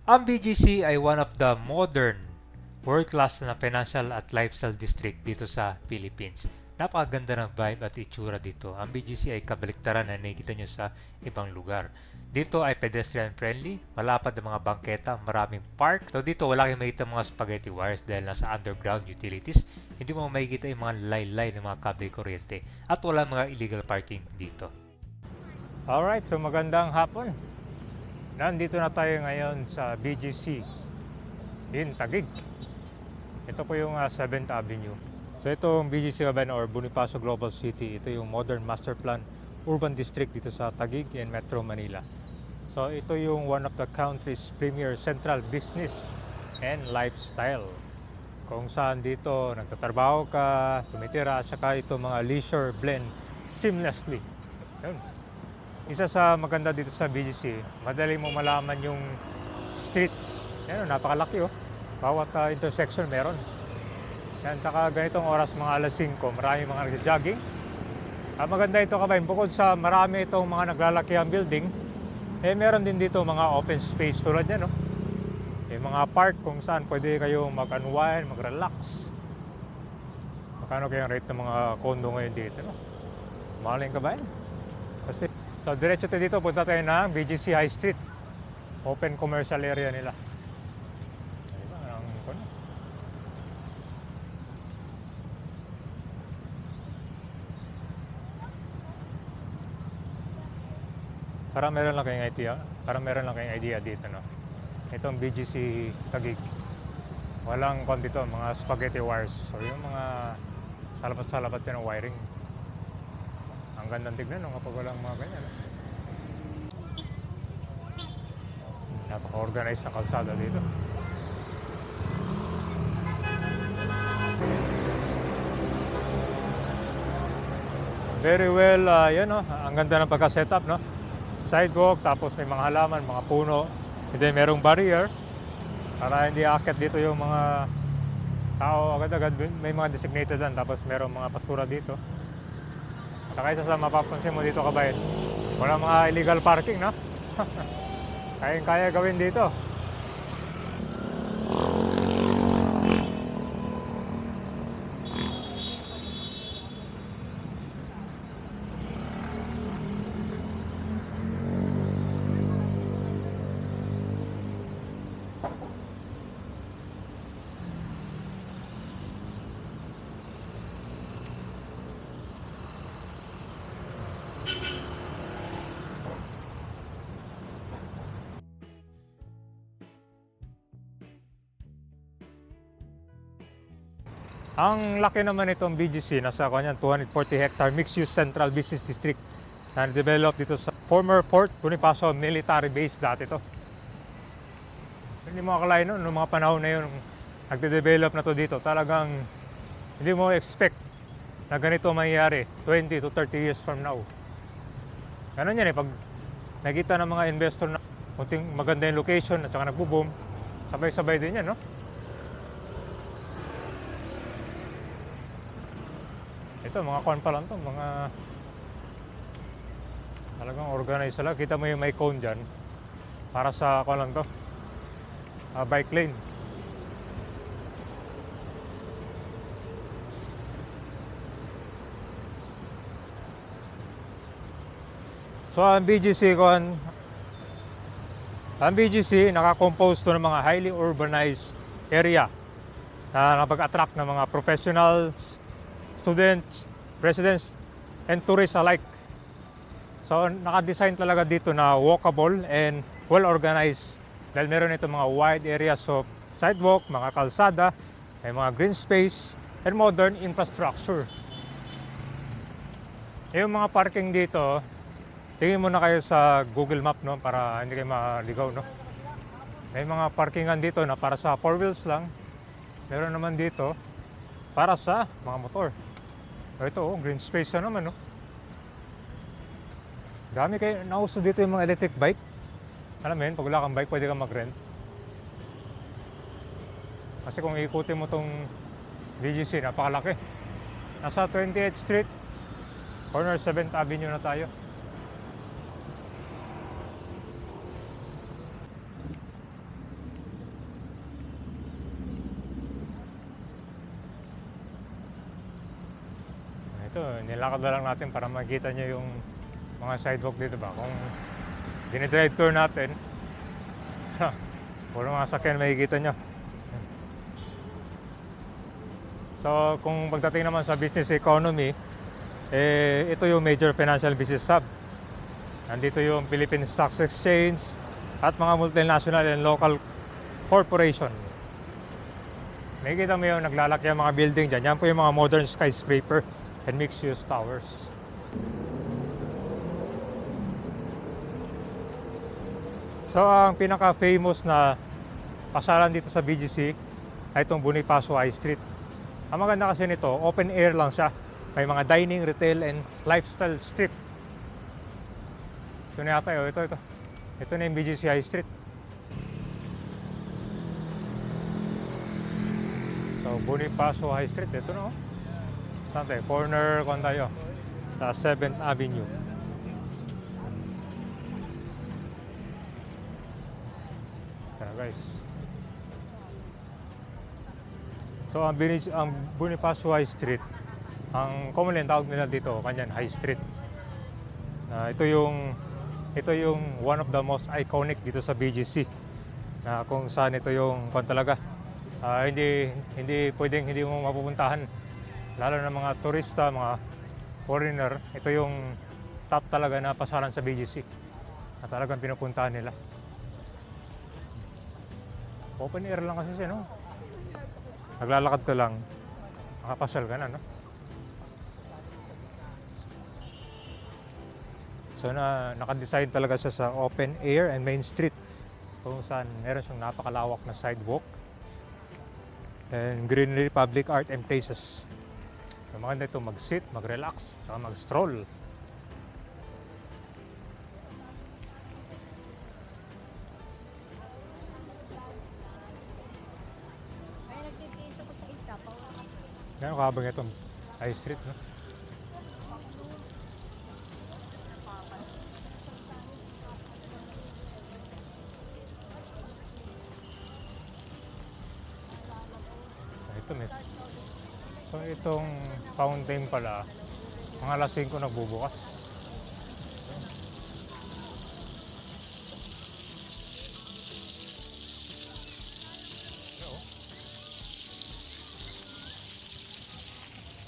Ang BGC ay one of the modern, world-class na financial at lifestyle district dito sa Philippines. Napakaganda ng vibe at itsura dito. Ang BGC ay kabaliktaran na nakikita nyo sa ibang lugar. Dito ay pedestrian friendly, malapad ang mga bangketa, maraming park. So dito wala kayong makikita mga spaghetti wires dahil nasa underground utilities. Hindi mo makikita yung mga laylay ng mga kable kuryente at wala mga illegal parking dito. Alright, so magandang hapon. Nandito na tayo ngayon sa BGC in Taguig. Ito po yung 7th Avenue. So itong BGC Urban or Bonifacio Global City, ito yung modern master plan urban district dito sa Taguig in Metro Manila. So ito yung one of the country's premier central business and lifestyle. Kung saan dito nagtatrabaho ka, tumitira, at saka ito mga leisure blend seamlessly. Yun. Isa sa maganda dito sa BGC, madali mo malaman yung streets. Yan, napakalaki oh. Bawat intersection meron. Yan, saka ganitong oras mga alas 5, marami mga nagja-jogging. Maganda ito kabayan, bukod sa marami itong mga naglalaki ang building, meron din dito mga open space tulad yan, no? May mga park kung saan pwede kayo mag-unwind, mag-relax. Magkano kayong rate ng mga condo ngayon dito, no? Mahal yung kabayan. Kasi, so diretso tayo dito, punta tayo ng BGC High Street. Open commercial area nila. Para meron lang kayong idea dito, no? Itong BGC Taguig. Walang kon dito, mga spaghetti wires. So yung mga salapat-salapat yan ng wiring. Ang gandang tignan, no, kapag walang mga ganyan. Napaka-organized na kalsada dito. Very well, yan, no? Ang ganda ng pagka-setup, no? Sidewalk, tapos may mga halaman, mga puno. And then merong barrier para hindi aakyat dito yung mga tao agad-agad. May mga designated lang, tapos merong mga basura dito. Saka isa sa mapapansin mo dito kabayan, wala mga illegal parking, no? Kayang-kaya gawin dito. Ang laki naman itong BGC, nasa 240 hectare mixed-use central business district na develop dito sa former Fort Bonifacio military base dati to. Hindi mo akalain noon, noong mga panahon na yun, nagde-develop na to dito. Talagang hindi mo expect na ganito mangyayari 20 to 30 years from now. Ganun yan eh, pag nakita ng mga investor na kunting maganda yung location at saka nagbo-boom, sabay-sabay din yan, no? Ito, mga kwan pa lang to, mga talagang organized lang. Kita mo yung may cone dyan, para sa kwan lang to, bike lane. So ang BGC nakakompose to ng mga highly urbanized area na napag-attract ng mga professionals, students, residents, and tourists alike. So naka-design talaga dito na walkable and well-organized dahil meron ito mga wide areas of sidewalk, mga kalsada, may mga green space, and modern infrastructure. Yung mga parking dito, tingin mo na kayo sa Google Map, no, para hindi kayo maligaw, no. May mga parkingan dito na para sa 4 wheels lang. Meron naman dito para sa mga motor. Ito, green space na naman, no. Dami kayo, nauso dito yung mga electric bike. Alam mo yun, pag wala kang bike, pwede kang mag-rent. Kasi kung ikutin mo tong BGC, napakalaki. Nasa 28th Street, corner 7th Avenue na tayo. nilakad na lang natin para makita nyo yung mga sidewalk dito ba. Kung dinidrive tour natin, puro mga sakyan makikita nyo. So kung pagdating naman sa business economy, ito yung major financial business hub. Nandito yung Philippine Stock Exchange at mga multinational and local corporation. Nakikita mo yung naglalaki ang mga building dyan. Yan po yung mga modern skyscraper and mixed-use towers. So ang pinaka-famous na pasaran dito sa BGC ay itong Bonifacio High Street. Ang maganda kasi nito, open air lang siya. May mga dining, retail, and lifestyle strip. Ito na yata, ito. Ito na yung BGC High Street. So, Bonifacio High Street, ito na Saan tayo? Corner, kung tayo, sa 7th Avenue. Tara guys. So, ang Bonifacio High Street, ang commonly tawag nila dito, kanyan High Street. Ito yung one of the most iconic dito sa BGC. Kung saan ito yung talaga. Hindi pwedeng hindi mo mapupuntahan, lalo na mga turista, mga foreigner. Ito yung top talaga na pasaran sa BGC na talagang pinupuntahan nila. Open air lang kasi siya, no? Naglalakad ka lang, makapasal ka na, no? So nakadesign talaga siya sa open air and main street, kung saan meron siyang napakalawak na sidewalk and greenery, public art, and places. So, maganda ito mag-sit, mag-relax, saka mag-stroll. Gano'n kahabang itong High Street, no? So itong fountain pala, mga alas 5 nagbubukas.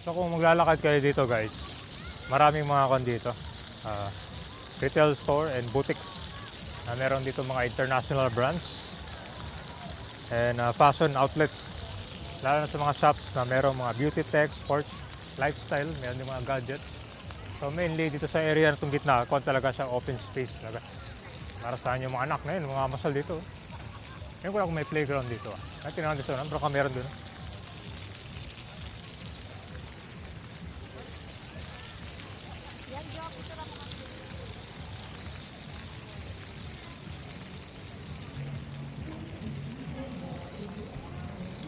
So kung maglalakad kayo dito guys, maraming mga dito, retail store and boutiques. Meron dito mga international brands and fashion outlets. Lalo na sa mga shops na merong mga beauty tech, sports, lifestyle, meron din mga gadgets. So mainly dito sa area na itong gitna, talaga siya open space talaga. Para sa yung mga anak na yun, mga masal dito. Ngayon ko lang kung may playground dito. Tinahan dito, pero ka meron dun.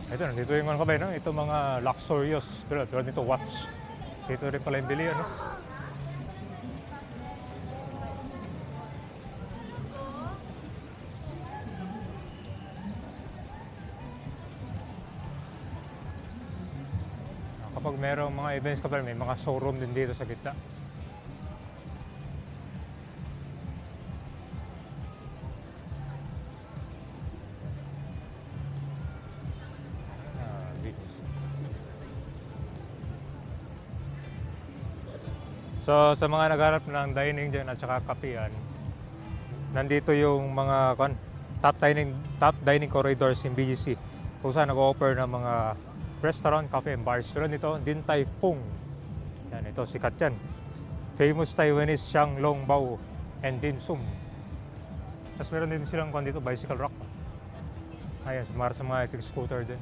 Ito, dito yung mga kabay, no? Ito mga luxurious, tulad nito watch. Dito rin pala yung bili, ano? Kapag merong mga events kabay, may mga showroom din dito sa gitna. So sa mga nagharap ng dining dyan at saka kapian, nandito yung mga top dining corridors in BGC kung saan nag-offer ng mga restaurant, cafe, and bars. Tulad nito, Din Tai Fung. Yan, ito sikat yan. Famous Taiwanese Xianglong Bao and Dim Sum. Tapos meron din silang dito, bicycle rack. Ayan, sa mga electric scooter din.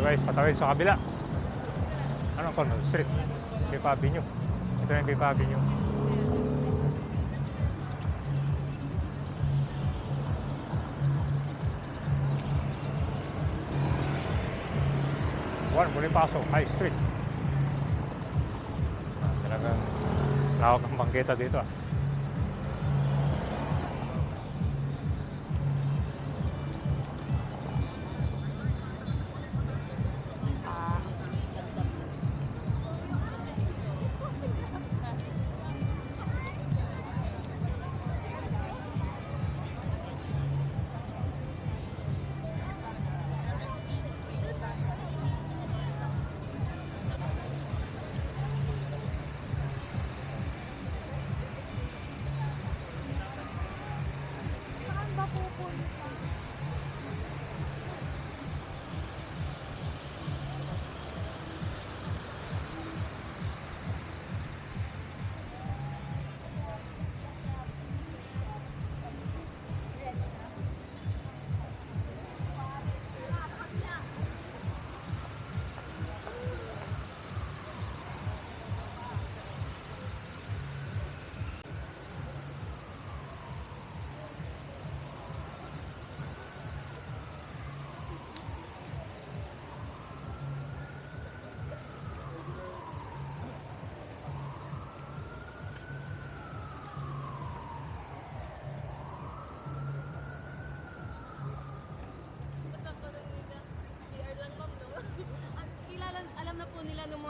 guys, patawid sa kabila. Anong corner street? Pipa Avenue. Ito yung Pipa Avenue. Bonifacio High Street. Talagang lawak ng bangketa dito ah. Kilala, alam na po nila nung